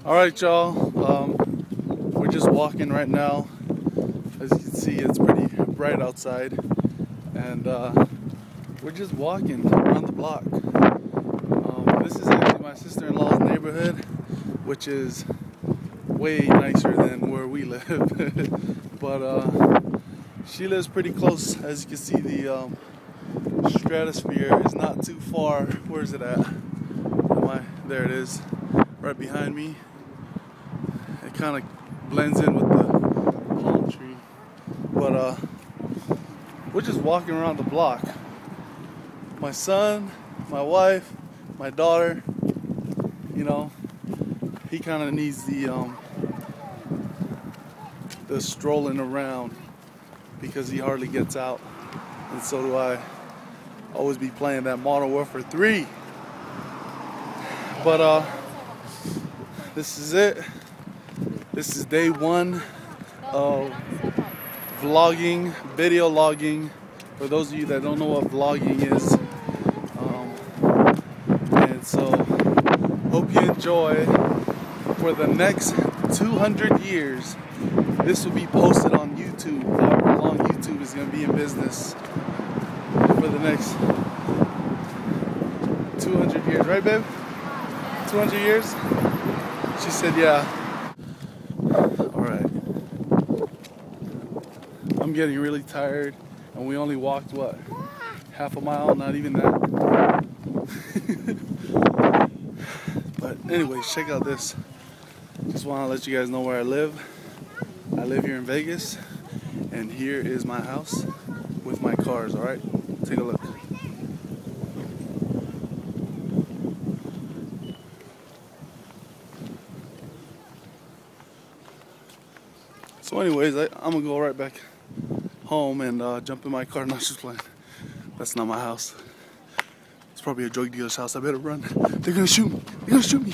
Alright, y'all, we're just walking right now. As you can see, it's pretty bright outside, and we're just walking around the block. This is actually my sister-in-law's neighborhood, which is way nicer than where we live. But she lives pretty close. As you can see, the stratosphere is not too far. Where is it at? There it is, right behind me. It kind of blends in with the palm tree. But we're just walking around the block. My son, my wife, my daughter, you know, he kind of needs the strolling around because he hardly gets out, and so do I. Always be playing that Modern Warfare 3. But this is it. This is day one of vlogging, video logging. For those of you that don't know what vlogging is, and so hope you enjoy. For the next 200 years, this will be posted on YouTube. However long YouTube is going to be in business for the next 200 years, right, babe? 200 years? She said, yeah. Alright. I'm getting really tired, and we only walked, what? Half a mile? Not even that. But anyways, check out this. Just want to let you guys know where I live. I live here in Vegas, and here is my house with my cars, alright? Take a look. So anyways, I'm gonna go right back home and jump in my car. Not just playing. That's not my house. It's probably a drug dealer's house. I better run. They're gonna shoot me. They're gonna shoot me.